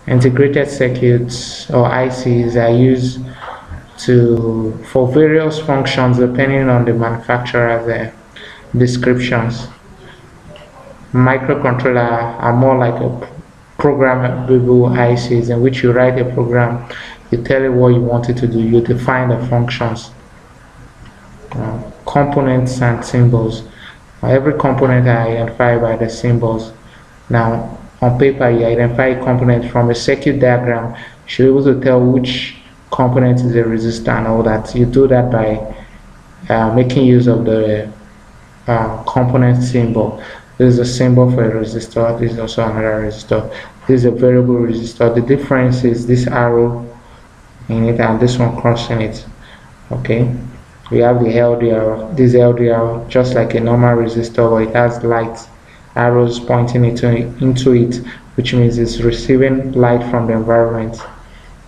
Integrated circuits or ICs are used for various functions depending on the manufacturer's descriptions. Microcontroller are more like a programmable ICs in which you write a program, you tell it what you want it to do, you define the functions. Components and symbols. Every component are identified by the symbols. Now, on paper, you identify a component from a circuit diagram. You should be able to tell which component is a resistor and all that. You do that by making use of the component symbol. This is a symbol for a resistor. This is also another resistor. This is a variable resistor. The difference is this arrow in it and this one crossing it. Okay. We have the LDR. This LDR, just like a normal resistor, but it has light arrows pointing into it, which means it's receiving light from the environment.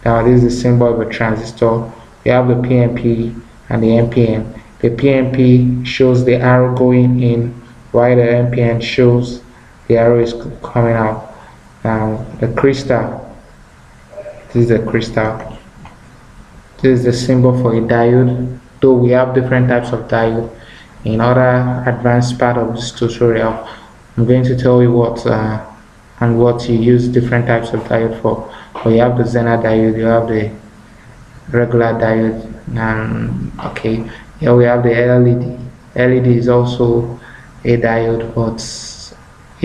Now this is the symbol of a transistor. We have the PNP and the NPN. The PNP shows the arrow going in, while the NPN shows the arrow is coming out. Now the crystal, this is the crystal. This is the symbol for a diode. Though we have different types of diode, in other advanced part of this tutorial, I'm going to tell you what and what you use different types of diode for. But you have the Zener diode, you have the regular diode, and okay, here we have the LED. LED is also a diode, but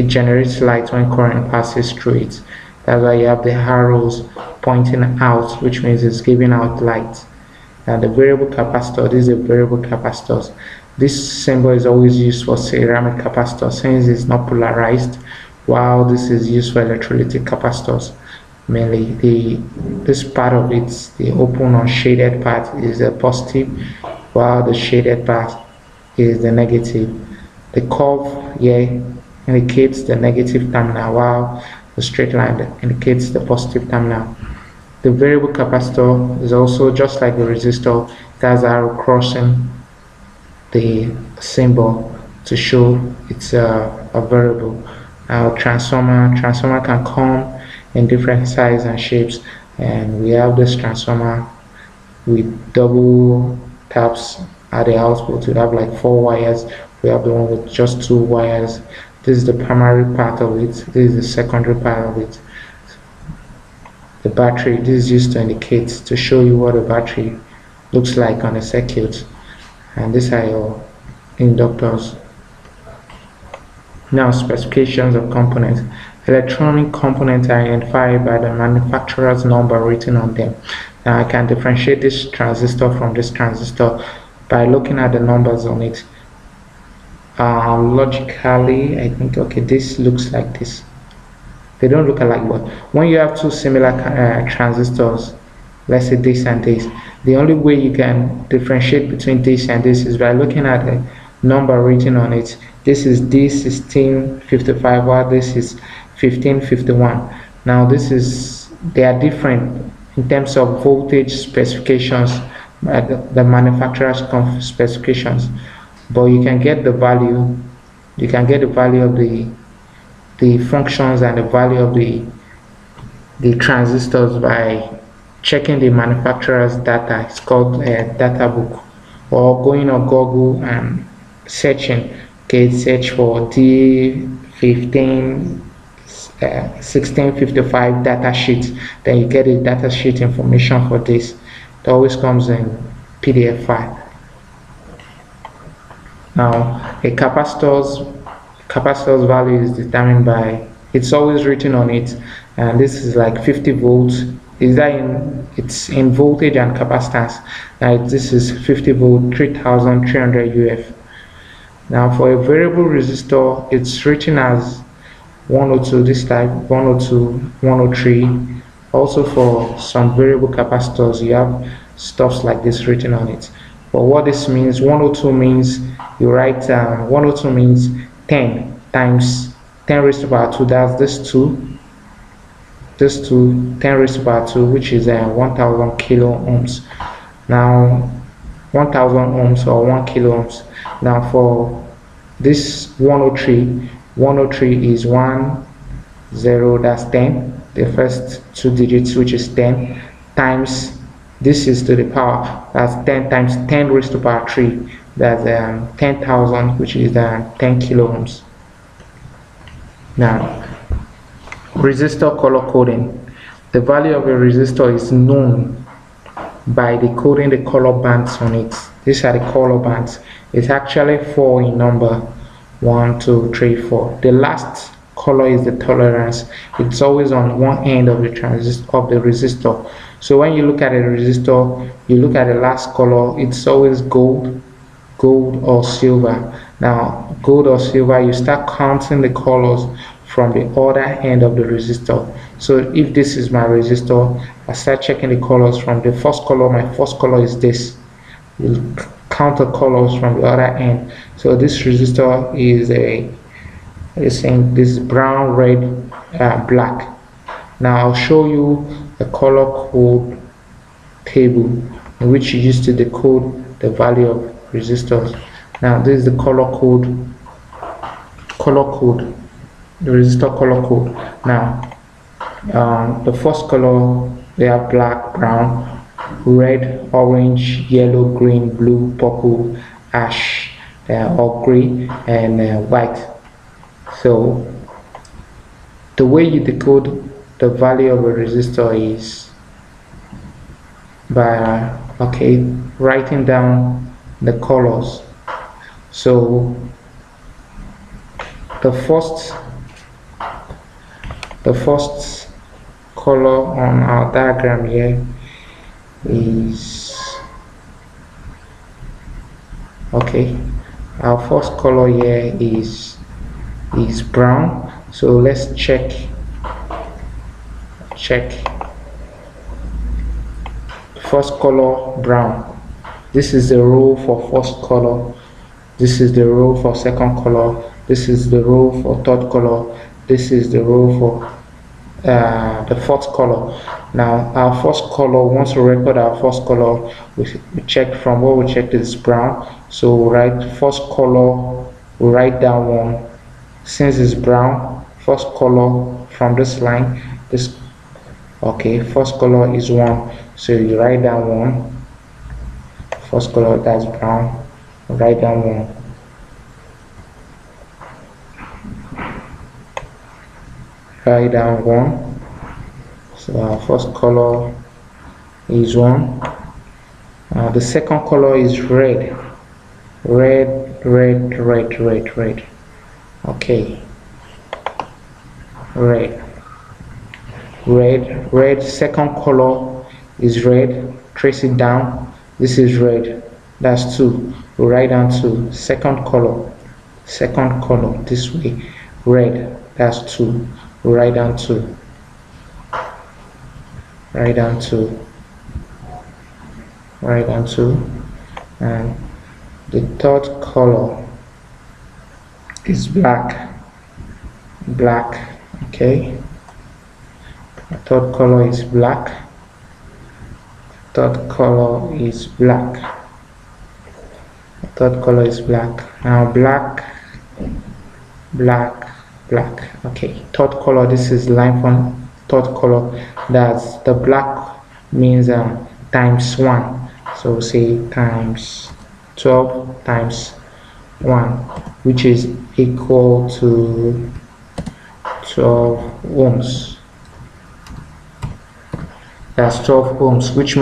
it generates light when current passes through it. That's why you have the arrows pointing out, which means it's giving out light. And the variable capacitor, this is a variable capacitor. This symbol is always used for ceramic capacitor since it's not polarized, while this is used for electrolytic capacitors. Mainly this part of it, the open or shaded part, is a positive, while the shaded part is the negative. The curve here indicates the negative terminal, while the straight line indicates the positive terminal. The variable capacitor is also just like the resistor. It has arrow crossing the symbol to show it's a variable. Transformer can come in different sizes and shapes, and we have this transformer with double taps at the output. We have like 4 wires. We have the one with just 2 wires. This is the primary part of it. This is the secondary part of it. The battery, this is used to indicate, to show you what a battery looks like on a circuit. And these are your inductors. Now, specifications of components. Electronic components are identified by the manufacturer's number written on them. Now I can differentiate this transistor from this transistor by looking at the numbers on it. Logically, I think, okay, this looks like this. They don't look alike, but when you have 2 similar transistors, let's say this and this, the only way you can differentiate between this and this is by looking at the number written on it. This is D1655, while this is 1551. Now they are different in terms of voltage specifications, the manufacturer's specifications, but you can get the value. You can get the value of the functions and the value of the transistors by checking the manufacturer's data. It's called a data book, or going on Google and searching. Okay, search for D1655 data sheet. Then you get a data sheet information for this. It always comes in PDF file. Now, a capacitor's value is determined by, it's always written on it, and this is like 50 volts. It's in voltage and capacitance. Now this is 50 volt, 3300 UF. Now for a variable resistor, it's written as 102, this type, 102, 103. Also for some variable capacitors, you have stuffs like this written on it. But what this means, 102 means, you write 102 means 10 times 10 raised to the power 2, that's this 2, 10 raised to the power 2, which is 1000 kilo ohms. Now 1000 ohms or 1 kilo ohms. Now for this 103 is 10, that's 10, the first two digits, which is 10, times this is to the power, that's 10 times 10 raised to power 3, that's 10,000, which is 10 kilo ohms. Now, resistor color coding. The value of a resistor is known by decoding the color bands on it. These are the color bands. It's actually 4 in number: 1, 2, 3, 4. The last color is the tolerance. It's always on one end of the resistor. So when you look at a resistor, you look at the last color, it's always gold or silver. Now, gold or silver, you start counting the colors from the other end of the resistor. So if this is my resistor, I start checking the colors from the first color. My first color is this. You count the colors from the other end. So this resistor is saying this is brown, red, black. Now I'll show you the color code table in which you use to decode the value of resistors. Now this is the color code, the resistor color code. Now the first color, they have black, brown, red, orange, yellow, green, blue, purple, ash, or gray, and white. So the way you decode the value of a resistor is by writing down the colors. So the first color on our diagram here is our first color here is brown. So let's check first color, brown. This is the row for first color, this is the row for second color, this is the row for third color, this is the row for the fourth color. Now our first color, once we record our first color, we check from what we checked is brown. So we write first color, we write down 1. Since it's brown, first color from this line, this first color is 1. So you write down 1. First color, that's brown, write down 1. Write down 1. So our first color is 1. The second color is red. Red. Okay. Red. Second color is red. Trace it down. This is red. That's 2. We write down 2. Second color. This way. Red. That's 2. We write down 2. Write down 2. And the third color is black. Okay. The third color is black. Now black. Okay. Third color, this is line from third color. That's the black means times 1. So say times 12 times 1, which is equal to 12 ohms. That's 12 ohms, which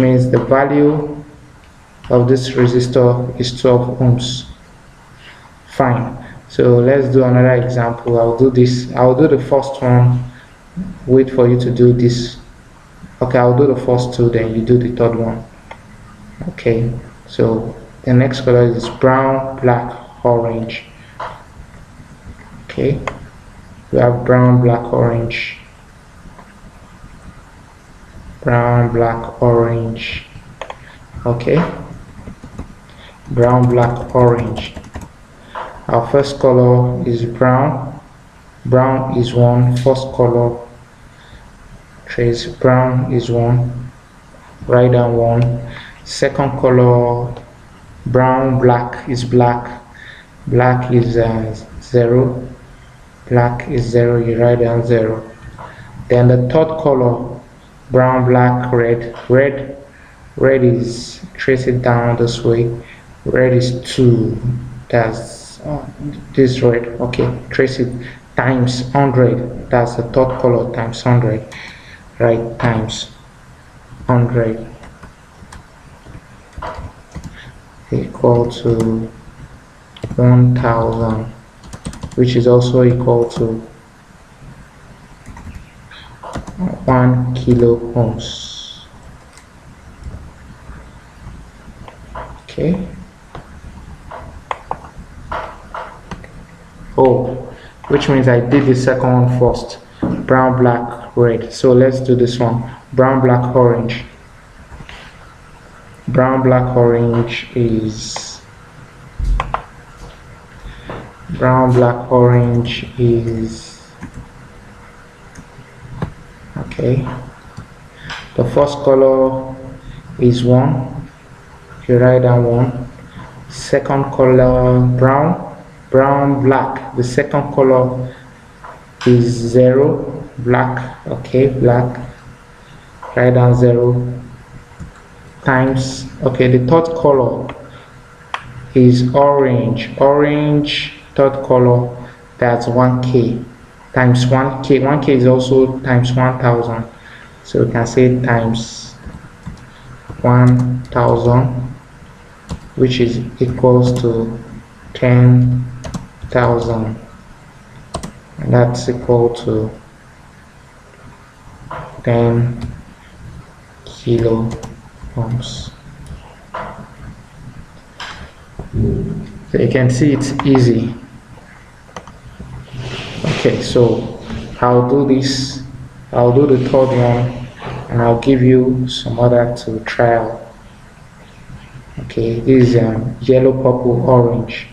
means the value of this resistor is 12 ohms. Fine. So let's do another example. I'll do the first one, wait for you to do this. Okay, I'll do the first 2, then you do the third one. Okay, so the next color is brown, black, orange. Okay, we have brown, black, orange. Okay, brown, black, orange. Our first color is brown. Brown is 1. First color, trace brown is 1. Write down 1. Second color, brown, black is black. Black is 0. black is 0, you write down 0. Then the third color, brown, black, red. Red is, trace it down this way. Red is 2. That's this red. Okay, trace it times 100. That's the third color times 100. Right, times 100 equal to 1000, which is also equal to 1 kilo ohms. Okay. Oh, which means I did the second one first. Brown, black, red. So let's do this one. Brown, black, orange. Brown, black, orange is okay. The first color is 1. You write down 1. Second color, brown, black. The second color is 0. Black. Okay, black. Write down 0. Times, okay, the third color is orange. Third color, that's 1k times 1k. 1k is also times 1000, so we can say times 1000, which is equals to 10,000, and that's equal to 10 kilo ohms. So you can see it's easy. Okay, so I'll do this. I'll do the third one, and I'll give you some other to try out. Okay, this is yellow, purple, orange.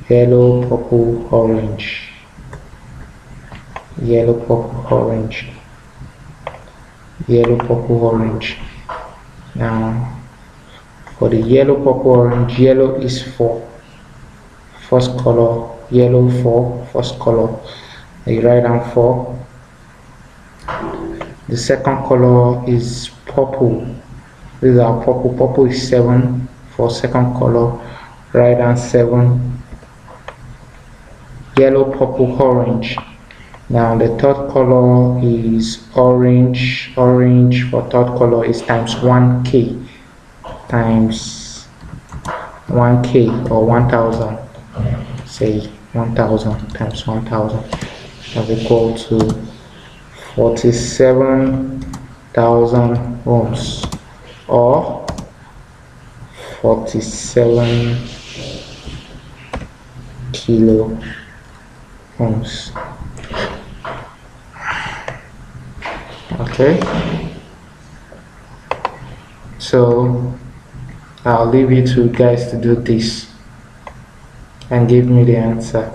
Yellow, purple, orange. Yellow, purple, orange. Yellow, purple, orange. Now for the yellow, purple, orange, yellow is 4. First color, yellow 4, first color. You write down 4. The second color is purple. This is our purple. Purple is 7 for second color. Write down 7. Yellow, purple, orange. Now the third color is orange. Orange for third color is times 1k. Times 1k or 1000. Say 1000 times 1000. That's equal to 47,000 ohms, or 47 kilo ohms. Okay, so I'll leave you two guys to do this and give me the answer.